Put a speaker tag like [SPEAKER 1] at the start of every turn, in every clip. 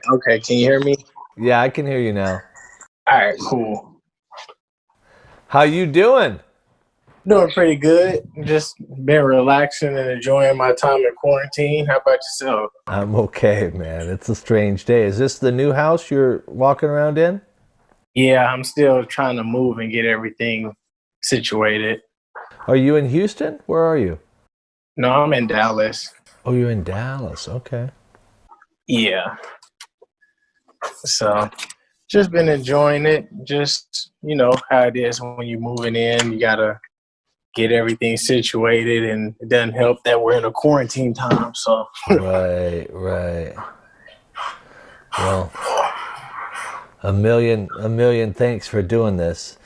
[SPEAKER 1] Okay, can you hear me?
[SPEAKER 2] Yeah, I can hear you now.
[SPEAKER 1] All right, cool.
[SPEAKER 2] How you doing?
[SPEAKER 1] Doing pretty good. Just been relaxing and enjoying my time in quarantine. How about yourself?
[SPEAKER 2] I'm okay, man. It's a strange day. Is this the new house you're walking around in?
[SPEAKER 1] Yeah, I'm still trying to move and get everything situated.
[SPEAKER 2] Are you in Houston? Where are you?
[SPEAKER 1] No, I'm in Dallas.
[SPEAKER 2] Oh, you're in Dallas. Okay.
[SPEAKER 1] Yeah. So just been enjoying it. Just, how it is when you're moving in. You gotta get everything situated, and it doesn't help that we're in a quarantine time. So
[SPEAKER 2] Right, right. Well, a million thanks for doing this.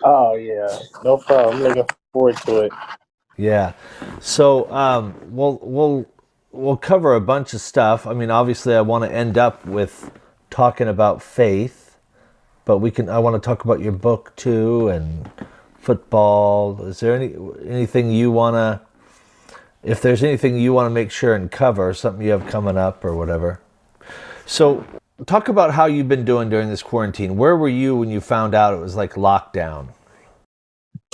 [SPEAKER 1] oh yeah. No problem. I'm looking forward to it.
[SPEAKER 2] Yeah. So, we'll cover a bunch of stuff. I mean, obviously, I want to end up with talking about faith, but we can. I want to talk about your book too and football. Is there anything you wanna? If there's anything you want to make sure and cover, something you have coming up or whatever. So, talk about how you've been doing during this quarantine. Where were you when you found out it was like lockdown?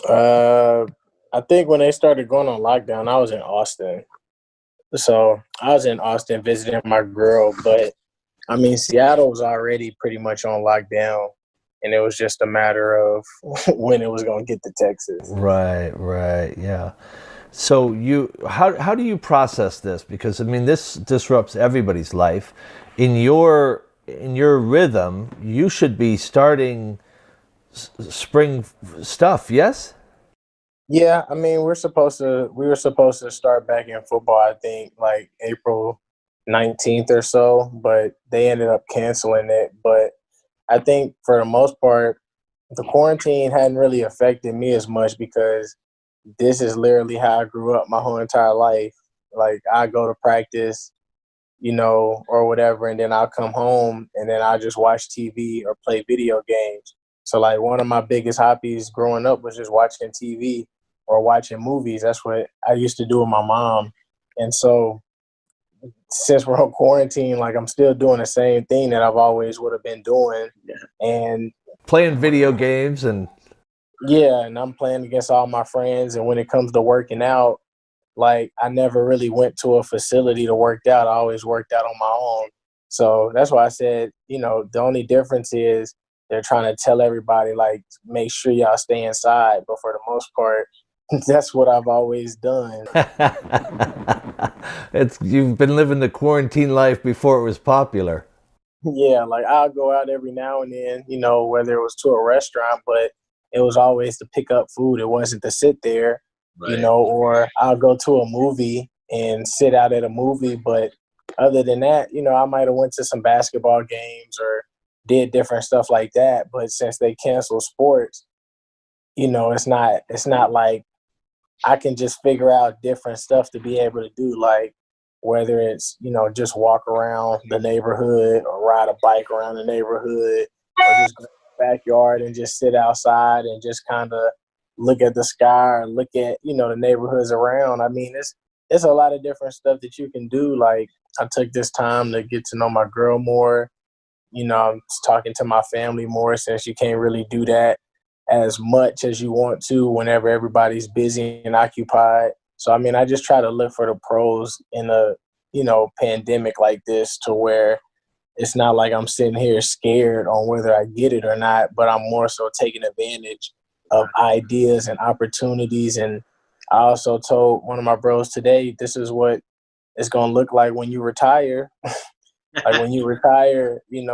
[SPEAKER 1] Uh, I think when they started going on lockdown, I was in Austin. So I was in Austin visiting my girl, but I mean, Seattle was already pretty much on lockdown, and it was just a matter of when it was going to get to Texas.
[SPEAKER 2] Right, right, yeah. So how do you process this? Because I mean, this disrupts everybody's life. In your rhythm, you should be starting spring stuff. Yes.
[SPEAKER 1] Yeah, I mean, we were supposed to start back in football, I think, like April 19th or so, but they ended up canceling it. But I think for the most part, the quarantine hadn't really affected me as much because this is literally how I grew up my whole entire life. Like I go to practice, or whatever, and then I'll come home and then I'll just watch TV or play video games. So like one of my biggest hobbies growing up was just watching TV or watching movies. That's what I used to do with my mom. And so since we're on quarantine, like I'm still doing the same thing that I've always would have been doing. And
[SPEAKER 2] Playing video games and
[SPEAKER 1] yeah, and I'm playing against all my friends. And when it comes to working out, like I never really went to a facility to work out. I always worked out on my own. So that's why I said, the only difference is they're trying to tell everybody like make sure y'all stay inside. But for the most part, that's what I've always done.
[SPEAKER 2] it's you've been living the quarantine life before it was popular.
[SPEAKER 1] Yeah, like I'll go out every now and then, whether it was to a restaurant, but it was always to pick up food. It wasn't to sit there,
[SPEAKER 2] Right.
[SPEAKER 1] or I'll go to a movie and sit out at a movie. But other than that, I might have went to some basketball games or did different stuff like that. But since they canceled sports, it's not like I can just figure out different stuff to be able to do, like whether it's, just walk around the neighborhood or ride a bike around the neighborhood or just go to the backyard and just sit outside and just kind of look at the sky or look at, the neighborhoods around. I mean, it's a lot of different stuff that you can do. Like I took this time to get to know my girl more. I'm talking to my family more since you can't really do that as much as you want to whenever everybody's busy and occupied. So I mean, I just try to look for the pros in a, pandemic like this to where it's not like I'm sitting here scared on whether I get it or not, but I'm more so taking advantage of ideas and opportunities. And I also told one of my bros today, this is what it's going to look like when you retire. Like when you retire, you're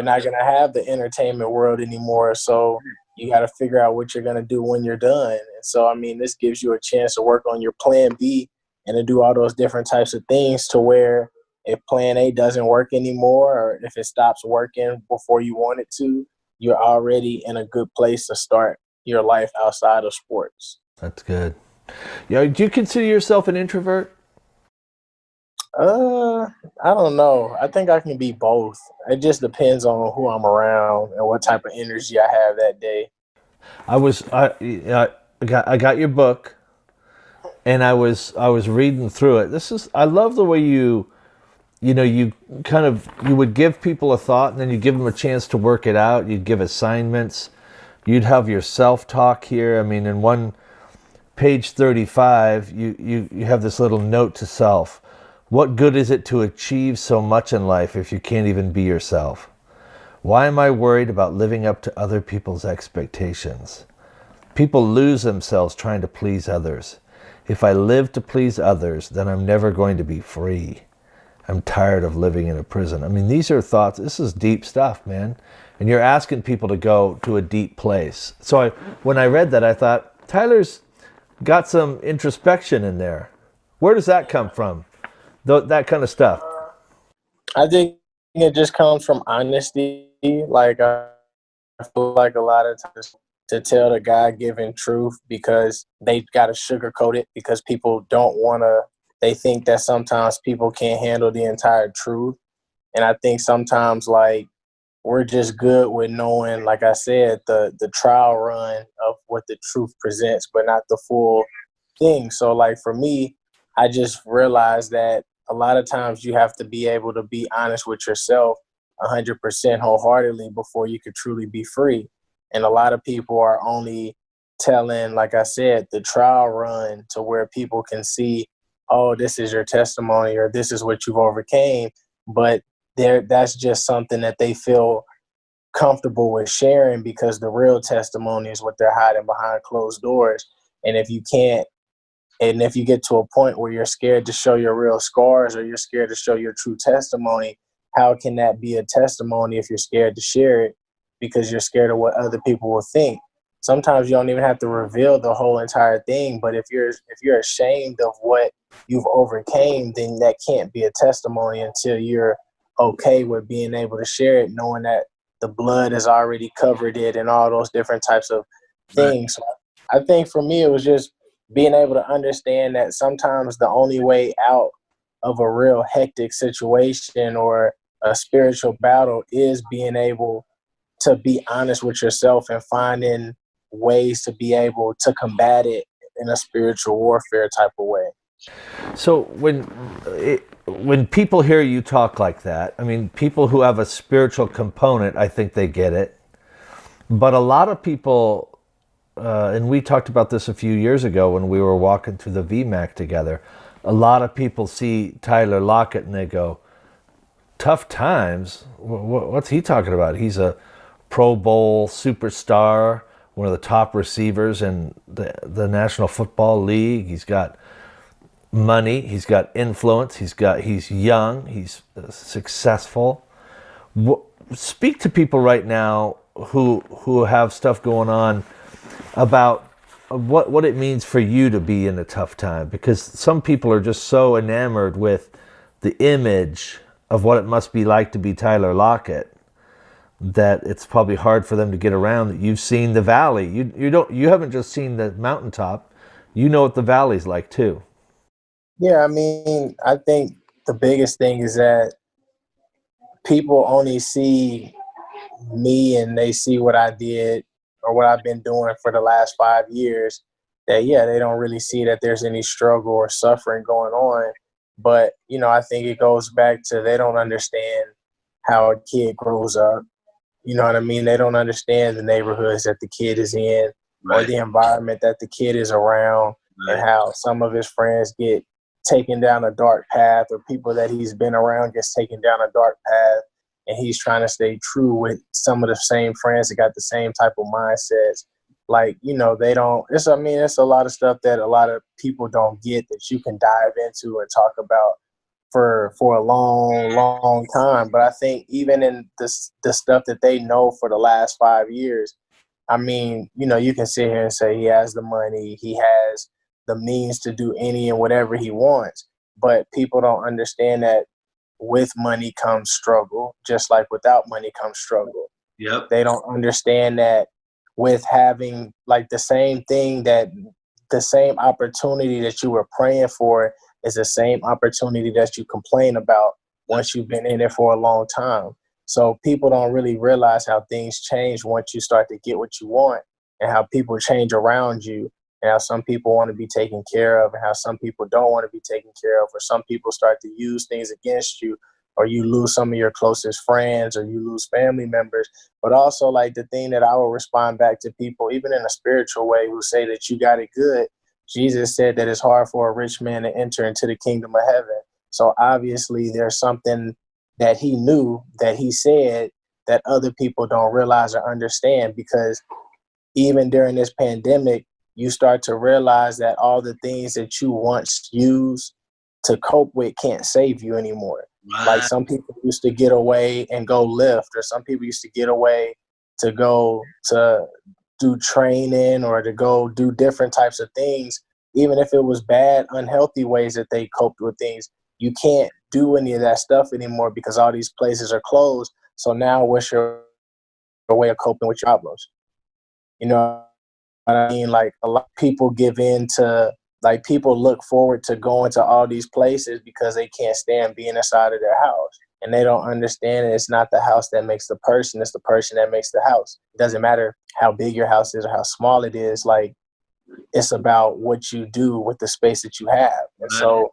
[SPEAKER 1] not going to have the entertainment world anymore. So you got to figure out what you're going to do when you're done. And so, I mean, this gives you a chance to work on your plan B and to do all those different types of things to where if plan A doesn't work anymore or if it stops working before you want it to, you're already in a good place to start your life outside of sports.
[SPEAKER 2] That's good. Yeah, do you consider yourself an introvert?
[SPEAKER 1] Uh, I don't know. I think I can be both. It just depends on who I'm around and what type of energy I have that day.
[SPEAKER 2] I got your book and I was reading through it. I love the way you would give people a thought and then you give them a chance to work it out. You'd give assignments. You'd have your self-talk here. I mean, in one page 35, you have this little note to self. What good is it to achieve so much in life if you can't even be yourself? Why am I worried about living up to other people's expectations? People lose themselves trying to please others. If I live to please others, then I'm never going to be free. I'm tired of living in a prison. I mean, these are thoughts. This is deep stuff, man. And you're asking people to go to a deep place. So when I read that, I thought, Tyler's got some introspection in there. Where does that come from? That kind of stuff.
[SPEAKER 1] I think it just comes from honesty. Like, I feel like a lot of times to tell the God-given truth because they got to sugarcoat it because people don't want to, they think that sometimes people can't handle the entire truth. And I think sometimes, like, we're just good with knowing, like I said, the trial run of what the truth presents, but not the full thing. So, like, for me, I just realized that a lot of times you have to be able to be honest with yourself 100% wholeheartedly before you could truly be free. And a lot of people are only telling, like I said, the trial run to where people can see, oh, this is your testimony or this is what you've overcame. But that's just something that they feel comfortable with sharing because the real testimony is what they're hiding behind closed doors. And if you can't, and if you get to a point where you're scared to show your real scars or you're scared to show your true testimony, how can that be a testimony if you're scared to share it because you're scared of what other people will think? Sometimes you don't even have to reveal the whole entire thing, but if you're ashamed of what you've overcame, then that can't be a testimony until you're okay with being able to share it, knowing that the blood has already covered it and all those different types of things. So I think for me, it was just being able to understand that sometimes the only way out of a real hectic situation or a spiritual battle is being able to be honest with yourself and finding ways to be able to combat it in a spiritual warfare type of way.
[SPEAKER 2] So when people hear you talk like that, I mean, people who have a spiritual component, I think they get it. But a lot of people, and we talked about this a few years ago when we were walking through the VMAC together, a lot of people see Tyler Lockett and they go, tough times? What's he talking about? He's a Pro Bowl superstar, one of the top receivers in the National Football League. He's got money, he's got influence, he's young, he's successful. Speak to people right now who have stuff going on about what it means for you to be in a tough time, because some people are just so enamored with the image of what it must be like to be Tyler Lockett that it's probably hard for them to get around that you've seen the valley. You haven't just seen the mountaintop, you know what the valley's like too.
[SPEAKER 1] Yeah, I mean, I think the biggest thing is that people only see me and they see what I did or what I've been doing for the last 5 years. That, yeah, they don't really see that there's any struggle or suffering going on. But, I think it goes back to they don't understand how a kid grows up. You know what I mean? They don't understand the neighborhoods that the kid is in or the environment that the kid is around and how some of his friends get taken down a dark path or people that he's been around gets taken down a dark path. And he's trying to stay true with some of the same friends that got the same type of mindsets. Like, they don't, it's a lot of stuff that a lot of people don't get that you can dive into and talk about for a long, long time. But I think even in the stuff that they know for the last 5 years, I mean, you can sit here and say he has the money, he has the means to do any and whatever he wants. But people don't understand that with money comes struggle, just like without money comes struggle.
[SPEAKER 3] Yep.
[SPEAKER 1] They don't understand that with having like the same thing, that the same opportunity that you were praying for is the same opportunity that you complain about once you've been in it for a long time. So people don't really realize how things change once you start to get what you want and how people change around you and how some people want to be taken care of and how some people don't want to be taken care of, or some people start to use things against you or you lose some of your closest friends, or you lose family members. But also, like, the thing that I will respond back to people, even in a spiritual way, who say that you got it good. Jesus said that it's hard for a rich man to enter into the kingdom of heaven. So obviously there's something that he knew, that he said, that other people don't realize or understand, because even during this pandemic, you start to realize that all the things that you once used to cope with can't save you anymore. Like,
[SPEAKER 3] Right.
[SPEAKER 1] some people used to get away and go lift, or some people used to get away to go to do training, or to go do different types of things, even if it was bad, unhealthy ways that they coped with things. You can't do any of that stuff anymore because all these places are closed. So now what's your way of coping with your problems? You know what I mean? Like, a lot of people give in to, like, people look forward to going to all these places because they can't stand being inside of their house. And they don't understand that it's not the house that makes the person, it's the person that makes the house. It doesn't matter how big your house is or how small it is. Like, it's about what you do with the space that you have. And
[SPEAKER 3] Right.
[SPEAKER 1] so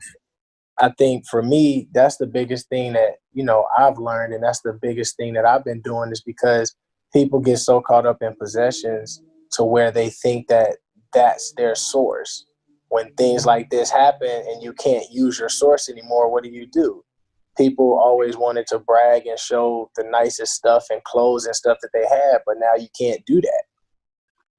[SPEAKER 1] I think for me, that's the biggest thing that, I've learned. And that's the biggest thing that I've been doing, is because people get so caught up in possessions to where they think that that's their source. When things like this happen and you can't use your source anymore, what do? People always wanted to brag and show the nicest stuff and clothes and stuff that they had, but now you can't do that.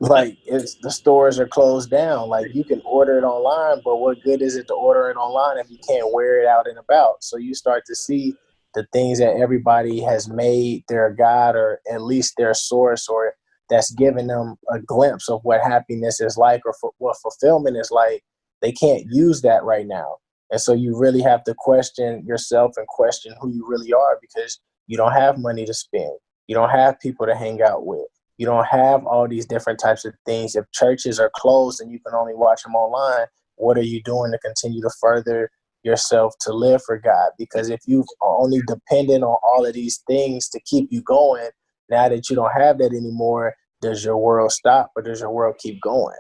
[SPEAKER 1] Like, it's, the stores are closed down. Like, you can order it online, but what good is it to order it online if you can't wear it out and about? So you start to see the things that everybody has made their God, or at least their source, or that's giving them a glimpse of what happiness is like, or what fulfillment is like. They can't use that right now. And so you really have to question yourself and question who you really are, because you don't have money to spend. You don't have people to hang out with. You don't have all these different types of things. If churches are closed and you can only watch them online, what are you doing to continue to further yourself to live for God? Because if you've only dependent on all of these things to keep you going, now that you don't have that anymore, does your world stop, or does your world keep going?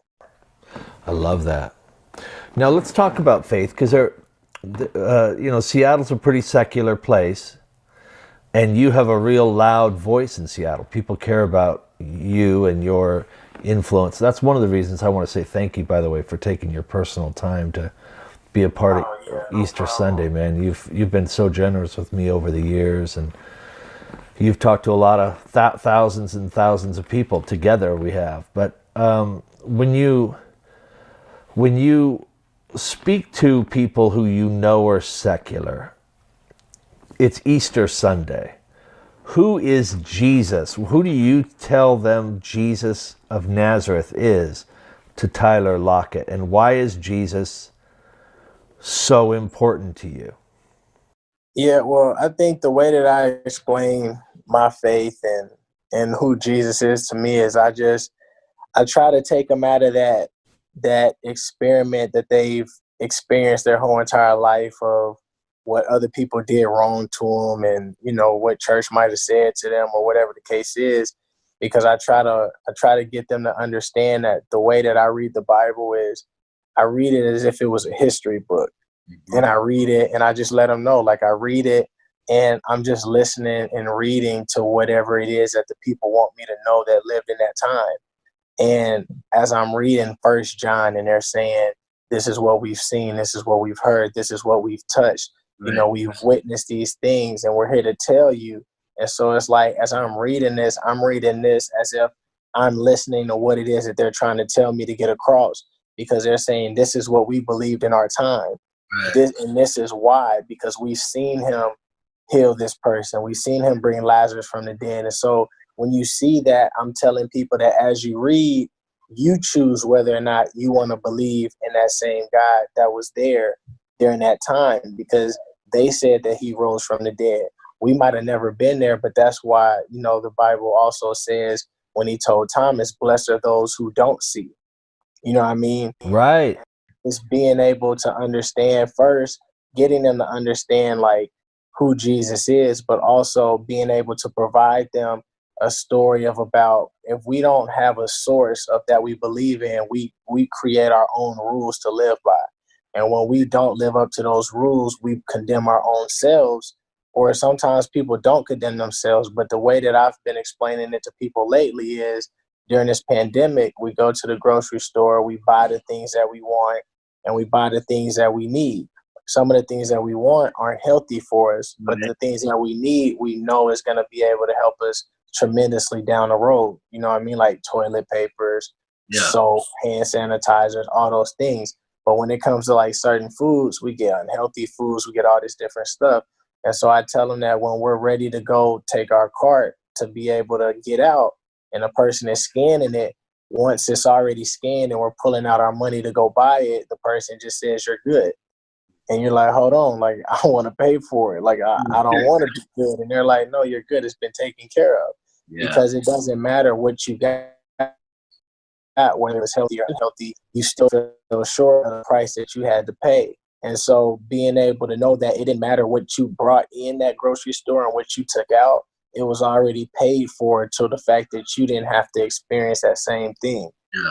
[SPEAKER 2] I love that. Now let's talk about faith, because Seattle's a pretty secular place, and you have a real loud voice in Seattle. People care about you and your influence. That's one of the reasons I want to say thank you, by the way, for taking your personal time to be a part of Easter Sunday, man. You've been so generous with me over the years, and you've talked to a lot of thousands and thousands of people. Together we have. But when you speak to people who you know are secular, it's Easter Sunday. Who is Jesus? Who do you tell them Jesus of Nazareth is to Tyler Lockett? And why is Jesus so important to you?
[SPEAKER 1] Yeah, well, I think the way that I explain my faith and who Jesus is to me is, I try to take them out of that experiment that they've experienced their whole entire life, of what other people did wrong to them, and what church might have said to them, or whatever the case is. Because I try to get them to understand that the way that I read the Bible is, I read it as if it was a history book. And I read it and I just let them know, like, I read it and I'm just listening and reading to whatever it is that the people want me to know that lived in that time. And as I'm reading First John, and they're saying, this is what we've seen, this is what we've heard, this is what we've touched,
[SPEAKER 3] Right.
[SPEAKER 1] We've witnessed these things, and we're here to tell you. And so it's like, as I'm reading this as if I'm listening to what it is that they're trying to tell me to get across, because they're saying, this is what we believed in our time.
[SPEAKER 3] Right.
[SPEAKER 1] This is why, because we've seen him heal this person. We've seen him bring Lazarus from the dead. And so when you see that, I'm telling people that as you read, you choose whether or not you want to believe in that same God that was there during that time, because they said that he rose from the dead. We might have never been there, but that's why, the Bible also says, when he told Thomas, blessed are those who don't see. You know what I mean?
[SPEAKER 2] Right.
[SPEAKER 1] It's being able to understand first, getting them to understand, like, who Jesus is, but also being able to provide them a story of, about, if we don't have a source of that we believe in, we create our own rules to live by. And when we don't live up to those rules, we condemn our own selves, or sometimes people don't condemn themselves. But the way that I've been explaining it to people lately is during this pandemic, we go to the grocery store, we buy the things that we want, and we buy the things that we need. Some of the things that we want aren't healthy for us, but the things that we need, we know is going to be able to help us tremendously down the road. You know what I mean? Like toilet papers, soap, hand sanitizers, all those things. But when it comes to like certain foods, we get unhealthy foods, we get all this different stuff. And so I tell them that when we're ready to go take our cart to be able to get out and a person is scanning it, once it's already scanned and we're pulling out our money to go buy it, the person just says, "You're good." And you're like, "Hold on, like I want to pay for it. Like I don't want to be good." And they're like, "No, you're good. It's been taken care of." Because it doesn't matter what you got, whether it's healthy or unhealthy, you still feel short of the price that you had to pay. And so being able to know that it didn't matter what you brought in that grocery store and what you took out, it was already paid for to the fact that you didn't have to experience that same thing.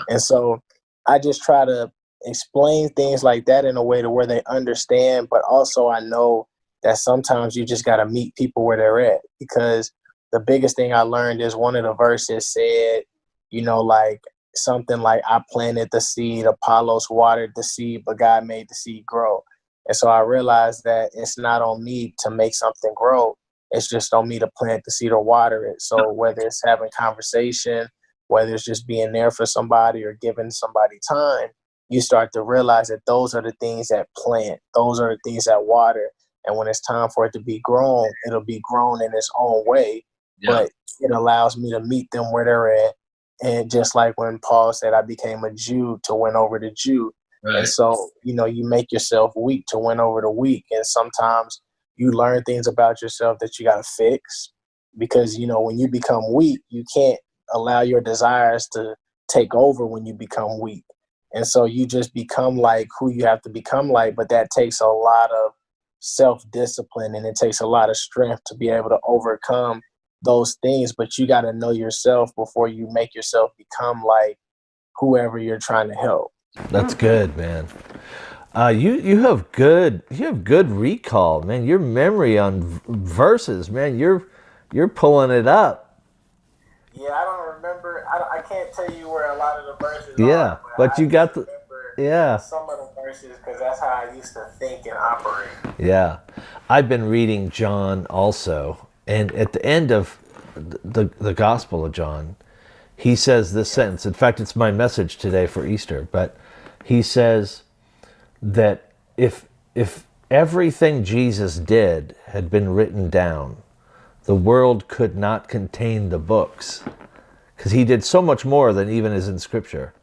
[SPEAKER 1] And so I just try to explain things like that in a way to where they understand, but also I know that sometimes you just got to meet people where they're at, because the biggest thing I learned is one of the verses said, like something like, "I planted the seed, Apollos watered the seed, but God made the seed grow." And so I realized that it's not on me to make something grow. It's just on me to plant the seed or water it. So whether it's having conversation, whether it's just being there for somebody or giving somebody time, you start to realize that those are the things that plant. Those are the things that water. And when it's time for it to be grown, it'll be grown in its own way. But it allows me to meet them where they're at. And just like when Paul said, "I became a Jew to win over the Jew." And so, you make yourself weak to win over the weak. And sometimes you learn things about yourself that you got to fix, because, when you become weak, you can't allow your desires to take over when you become weak. And so you just become like who you have to become like, but that takes a lot of self-discipline and it takes a lot of strength to be able to overcome those things. But you got to know yourself before you make yourself become like whoever you're trying to help.
[SPEAKER 2] That's good, man. You have good recall, man. Your memory on verses, man. You're pulling it up.
[SPEAKER 1] Yeah, I don't remember. I can't tell you where a lot of the verses
[SPEAKER 2] are. But you got the
[SPEAKER 1] some of the verses, because that's how I used to think and operate.
[SPEAKER 2] Yeah, I've been reading John also, and at the end of the Gospel of John, he says this sentence. In fact, it's my message today for Easter. But he says that if everything Jesus did had been written down, the world could not contain the books, because he did so much more than even is in Scripture.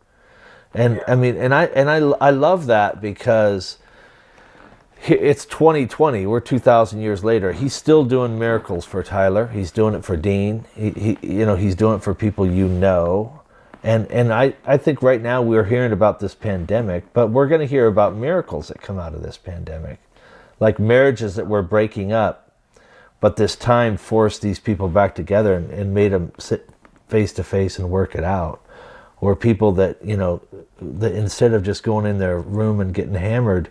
[SPEAKER 2] And I mean, and I love that, because it's 2020. We're 2,000 years later. He's still doing miracles for Tyler. He's doing it for Dean. He's doing it for people And I think right now we're hearing about this pandemic, but we're going to hear about miracles that come out of this pandemic, like marriages that were breaking up, but this time forced these people back together and made them sit face to face and work it out. Or people that, that instead of just going in their room and getting hammered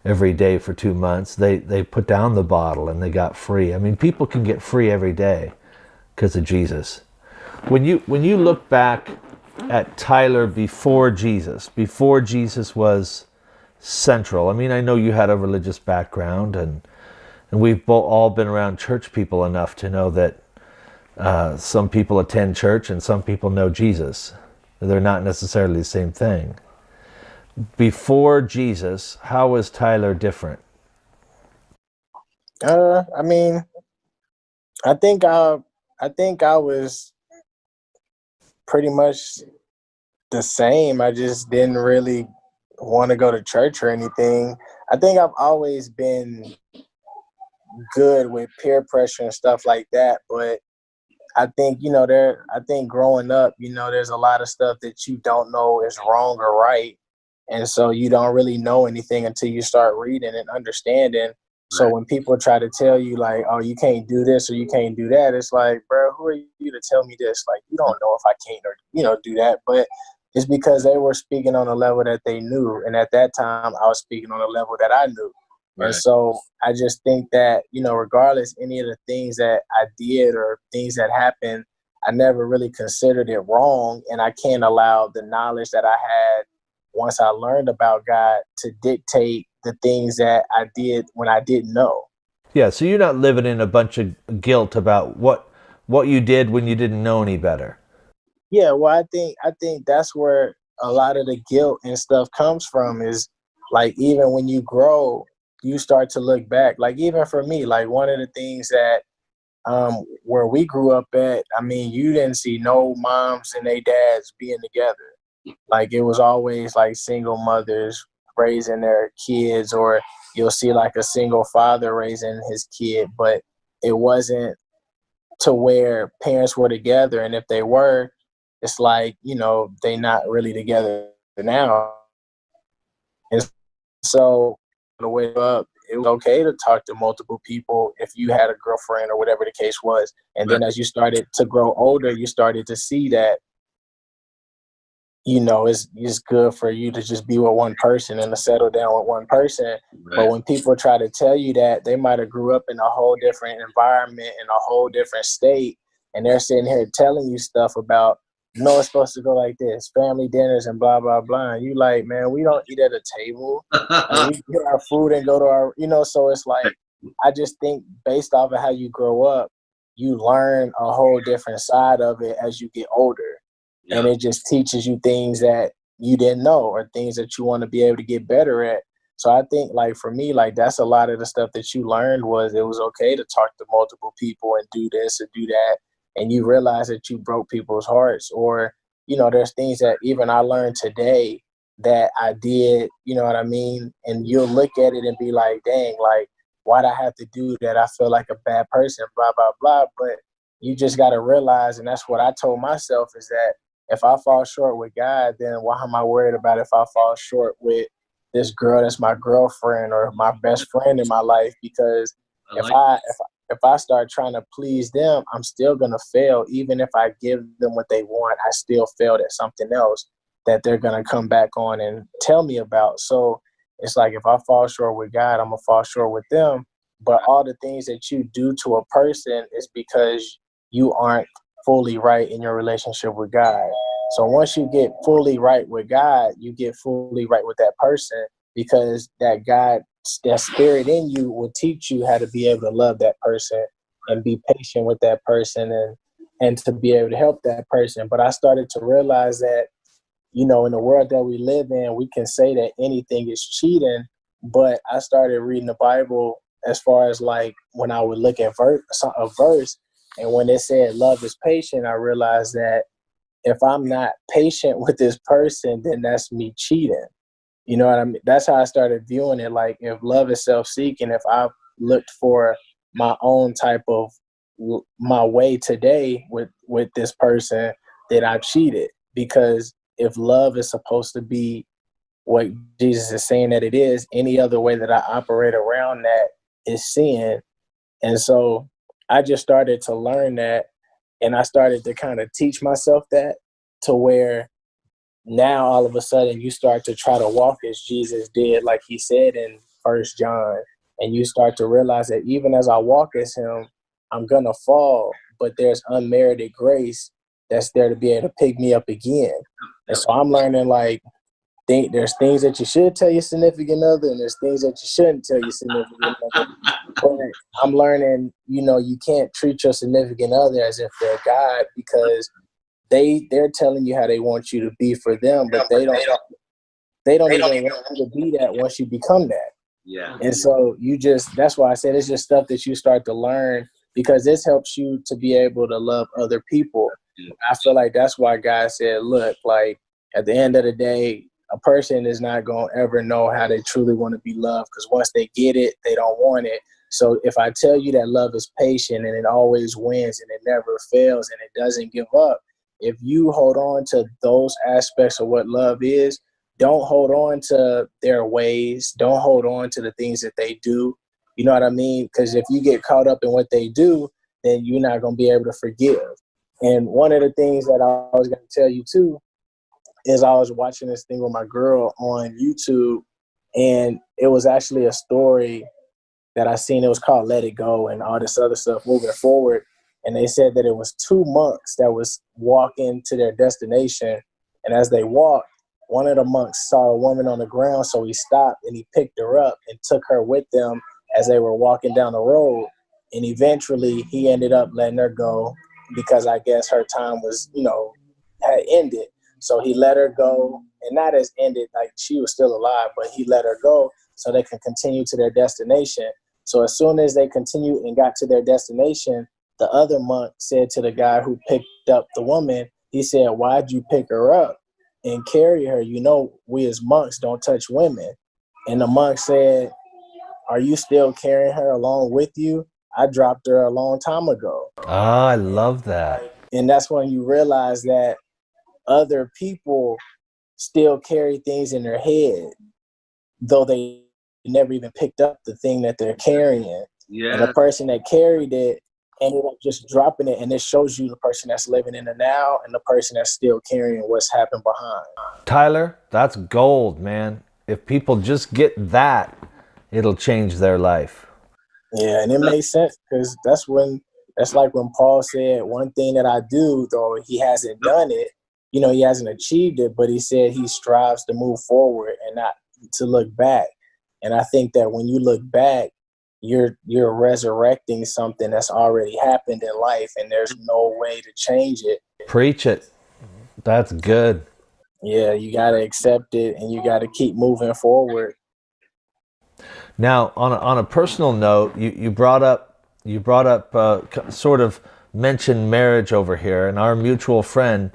[SPEAKER 2] every day for 2 months, they put down the bottle and they got free. I mean, people can get free every day because of Jesus. When you look back at Tyler before Jesus was central. I mean, I know you had a religious background, and we've all been around church people enough to know that some people attend church and some people know Jesus. They're not necessarily the same thing. Before Jesus, how was Tyler different?
[SPEAKER 1] I mean, I think I was pretty much the same. I just didn't really want to go to church or anything. I think I've always been good with peer pressure and stuff like that, but I think, I think growing up, there's a lot of stuff that you don't know is wrong or right. And so you don't really know anything until you start reading and understanding. Right. So when people try to tell you like, "Oh, you can't do this or you can't do that," it's like, bro, who are you to tell me this? Like, you don't know if I can't or, do that. But it's because they were speaking on a level that they knew. And at that time I was speaking on a level that I knew. And so I just think that, regardless any of the things that I did or things that happened, I never really considered it wrong. And I can't allow the knowledge that I had once I learned about God to dictate the things that I did when I didn't know.
[SPEAKER 2] Yeah, so you're not living in a bunch of guilt about what you did when you didn't know any better.
[SPEAKER 1] Yeah, well, I think that's where a lot of the guilt and stuff comes from is like even when you grow, you start to look back. Like even for me, like one of the things that where we grew up at, I mean, you didn't see no moms and they dads being together. Like it was always like single mothers raising their kids, or you'll see like a single father raising his kid, but it wasn't to where parents were together. And if they were, it's like, they not really together now. And so the way up, it was okay to talk to multiple people if you had a girlfriend or whatever the case was. And then as you started to grow older, you started to see that, it's good for you to just be with one person and to settle down with one person. Right. But when people try to tell you that, they might have grew up in a whole different environment, in a whole different state, and they're sitting here telling you stuff about, it's supposed to go like this, family dinners and blah, blah, blah. And you like, man, we don't eat at a table. We get our food and go to our, so it's like, I just think based off of how you grow up, you learn a whole different side of it as you get older. Yeah. And it just teaches you things that you didn't know or things that you want to be able to get better at. So I think like for me, like that's a lot of the stuff that you learned was it was okay to talk to multiple people and do this and do that. And you realize that you broke people's hearts, or, there's things that even I learned today that I did, you know what I mean? And you'll look at it and be like, dang, like, why'd I have to do that? I feel like a bad person, blah, blah, blah. But you just got to realize, and that's what I told myself, is that if I fall short with God, then why am I worried about if I fall short with this girl that's my girlfriend or my best friend in my life? Because if I start trying to please them, I'm still gonna fail. Even if I give them what they want, I still failed at something else that they're gonna come back on and tell me about. So it's like if I fall short with God, I'm gonna fall short with them. But all the things that you do to a person is because you aren't fully right in your relationship with God. So once you get fully right with God, you get fully right with that person, because that God, that spirit in you will teach you how to be able to love that person and be patient with that person and to be able to help that person. But I started to realize that, in the world that we live in, we can say that anything is cheating. But I started reading the Bible as far as like when I would look at a verse, and when it said love is patient, I realized that if I'm not patient with this person, then that's me cheating. You know what I mean? That's how I started viewing it. Like if love is self-seeking, if I looked for my own type of my way today with this person, then I cheated. Because if love is supposed to be what Jesus is saying that it is, any other way that I operate around that is sin. And so I just started to learn that, and I started to kind of teach myself that, to where now all of a sudden you start to try to walk as Jesus did, like he said in 1 John. And you start to realize that even as I walk as him, I'm going to fall, but there's unmerited grace that's there to be able to pick me up again. And so I'm learning like, there's things that you should tell your significant other, and there's things that you shouldn't tell your significant other. But I'm learning, you can't treat your significant other as if they're God, because they're telling you how they want you to be for them, but they don't even want you to be that once you become that. Yeah. And so that's why I said it's just stuff that you start to learn, because this helps you to be able to love other people. I feel like that's why God said, look, like at the end of the day, a person is not going to ever know how they truly want to be loved, because once they get it, they don't want it. So if I tell you that love is patient and it always wins and it never fails and it doesn't give up, if you hold on to those aspects of what love is, don't hold on to their ways. Don't hold on to the things that they do. You know what I mean? Because if you get caught up in what they do, then you're not going to be able to forgive. And one of the things that I was going to tell you too is I was watching this thing with my girl on YouTube, and it was actually a story that I seen. It was called Let It Go and all this other stuff moving forward. And they said that it was two monks that was walking to their destination. And as they walked, one of the monks saw a woman on the ground. So he stopped and he picked her up and took her with them as they were walking down the road. And eventually he ended up letting her go because I guess her time was, had ended. So he let her go, and not as ended, like she was still alive, but he let her go so they can continue to their destination. So as soon as they continued and got to their destination, the other monk said to the guy who picked up the woman, he said, "Why'd you pick her up and carry her? You know, we as monks don't touch women." And the monk said, "Are you still carrying her along with you? I dropped her a long time ago."
[SPEAKER 2] Ah, I love that.
[SPEAKER 1] And that's when you realize that other people still carry things in their head, though they never even picked up the thing that they're carrying.
[SPEAKER 3] Yeah.
[SPEAKER 1] And the person that carried it ended up just dropping it. And it shows you the person that's living in the now and the person that's still carrying what's happened behind.
[SPEAKER 2] Tyler, that's gold, man. If people just get that, it'll change their life.
[SPEAKER 1] Yeah, and it makes sense because that's like when Paul said, one thing that I do, though he hasn't done it, he hasn't achieved it, but he said he strives to move forward and not to look back. And I think that when you look back, you're resurrecting something that's already happened in life, and there's no way to change it.
[SPEAKER 2] Preach it. That's good.
[SPEAKER 1] Yeah, you got to accept it, and you got to keep moving forward.
[SPEAKER 2] Now, on a personal note, you brought up sort of mentioned marriage over here, and our mutual friend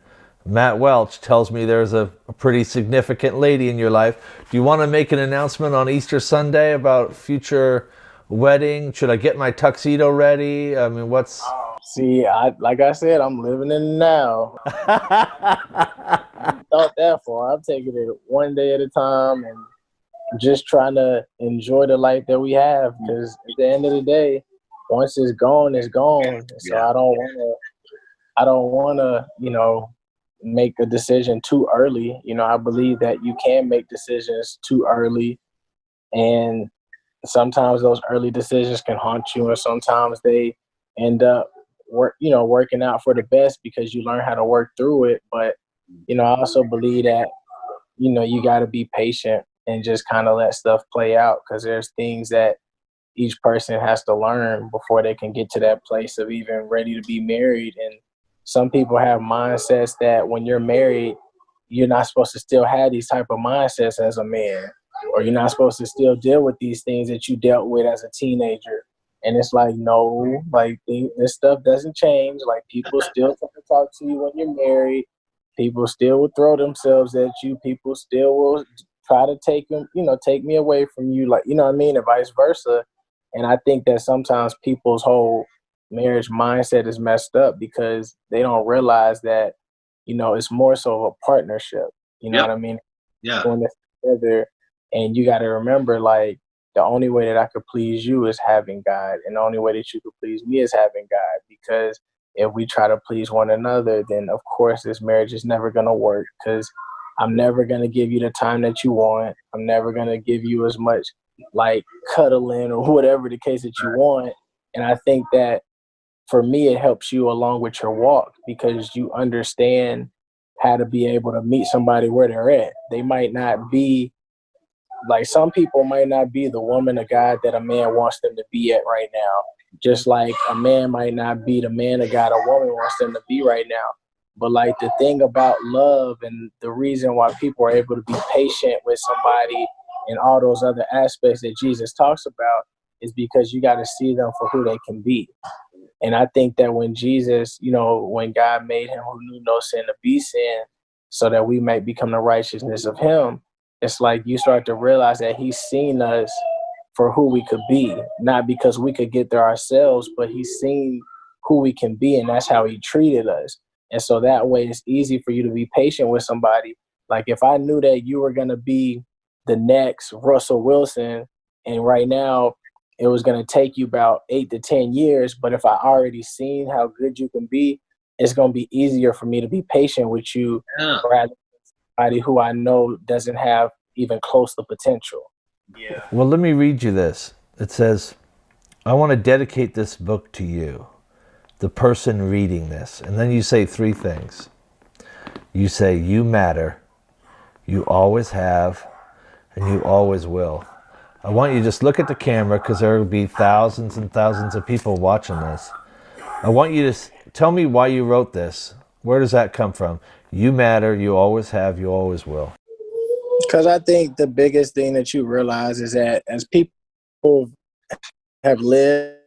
[SPEAKER 2] Matt Welch tells me there's a pretty significant lady in your life. Do you want to make an announcement on Easter Sunday about future wedding? Should I get my tuxedo ready? I mean, what's...
[SPEAKER 1] See, like I said, I'm living in the now. Thought that far. I'm taking it one day at a time and just trying to enjoy the life that we have. Because at the end of the day, once it's gone, it's gone. So I don't want to, make a decision too early. I believe that you can make decisions too early, and sometimes those early decisions can haunt you, and sometimes they end up working out for the best because you learn how to work through it. But I also believe that you got to be patient and just kind of let stuff play out, because there's things that each person has to learn before they can get to that place of even ready to be married. And some people have mindsets that when you're married, you're not supposed to still have these type of mindsets as a man, or you're not supposed to still deal with these things that you dealt with as a teenager. And it's like, no, like this stuff doesn't change. Like, people still try to talk to you when you're married. People still will throw themselves at you. People still will try to take me away from you. Like, you know what I mean? And vice versa. And I think that sometimes people's whole marriage mindset is messed up because they don't realize that, it's more so of a partnership. You know what I mean?
[SPEAKER 3] Yeah.
[SPEAKER 1] Doing this together. And you got to remember, like, the only way that I could please you is having God. And the only way that you could please me is having God. Because if we try to please one another, then of course this marriage is never going to work, because I'm never going to give you the time that you want. I'm never going to give you as much like cuddling or whatever the case that you want. And I think that for me, it helps you along with your walk, because you understand how to be able to meet somebody where they're at. They might not be like, some people might not be the woman or guy that a man wants them to be at right now. Just like a man might not be the man or guy a woman wants them to be right now. But like, the thing about love and the reason why people are able to be patient with somebody and all those other aspects that Jesus talks about is because you got to see them for who they can be. And I think that when Jesus, when God made him who knew no sin to be sin so that we might become the righteousness of him, it's like you start to realize that he's seen us for who we could be, not because we could get there ourselves, but he's seen who we can be, and that's how he treated us. And so that way it's easy for you to be patient with somebody. Like, if I knew that you were going to be the next Russell Wilson, and right now it was going to take you about 8 to 10 years, but if I already seen how good you can be, it's going to be easier for me to be patient with you rather than somebody who I know doesn't have even close to potential.
[SPEAKER 2] Well, let me read you this. It says, I want to dedicate this book to you, the person reading this. And then you say three things. You say, you matter, you always have, and you always will. I want you to just look at the camera because there will be thousands and thousands of people watching this. I want you to tell me why you wrote this. Where does that come from? You matter, you always have, you always will.
[SPEAKER 1] Because I think the biggest thing that you realize is that as people have lived,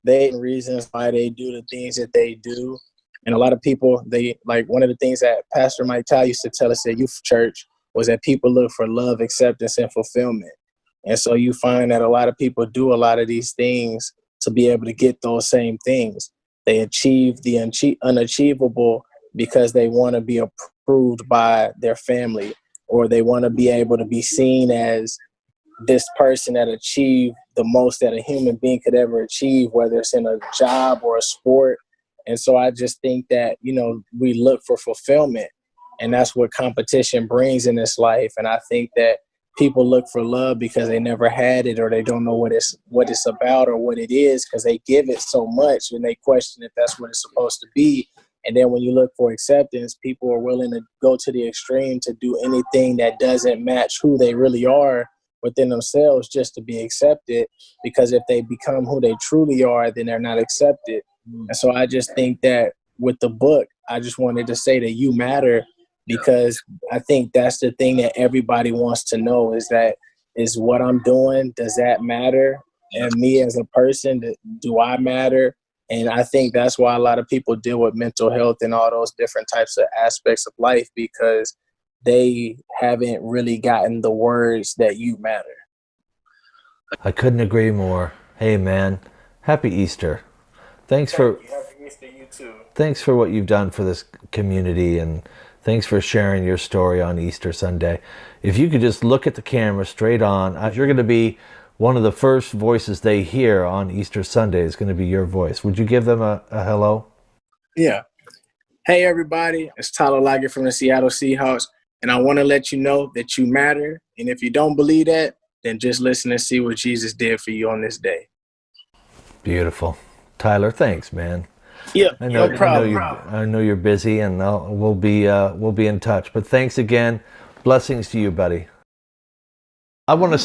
[SPEAKER 1] they have reasons why they do the things that they do. And a lot of people, they like one of the things that Pastor Mike Ty used to tell us at youth church was that people look for love, acceptance, and fulfillment. And so you find that a lot of people do a lot of these things to be able to get those same things. They achieve the unachievable because they want to be approved by their family, or they want to be able to be seen as this person that achieved the most that a human being could ever achieve, whether it's in a job or a sport. And so I just think that, we look for fulfillment, and that's what competition brings in this life. And I think that people look for love because they never had it, or they don't know what it's about or what it is, because they give it so much and they question if that's what it's supposed to be. And then when you look for acceptance, people are willing to go to the extreme to do anything that doesn't match who they really are within themselves just to be accepted, because if they become who they truly are, then they're not accepted. And so I just think that with the book, I just wanted to say that you matter, because I think that's the thing that everybody wants to know is what I'm doing, does that matter? And me as a person, do I matter? And I think that's why a lot of people deal with mental health and all those different types of aspects of life, because they haven't really gotten the words that you matter.
[SPEAKER 2] I couldn't agree more. Hey, man, happy Easter. Thanks for
[SPEAKER 1] Happy Easter, you too.
[SPEAKER 2] thanks for what you've done for this community, and thanks for sharing your story on Easter Sunday. If you could just look at the camera straight on, you're going to be one of the first voices they hear on Easter Sunday is going to be your voice. Would you give them a hello?
[SPEAKER 1] Yeah. Hey, everybody. It's Tyler Lockett from the Seattle Seahawks, and I want to let you know that you matter. And if you don't believe that, then just listen and see what Jesus did for you on this day.
[SPEAKER 2] Beautiful. Tyler, thanks, man.
[SPEAKER 1] Yeah,
[SPEAKER 2] No
[SPEAKER 1] problem.
[SPEAKER 2] I know you're busy, and we'll be in touch. But thanks again. Blessings to you, buddy. I want to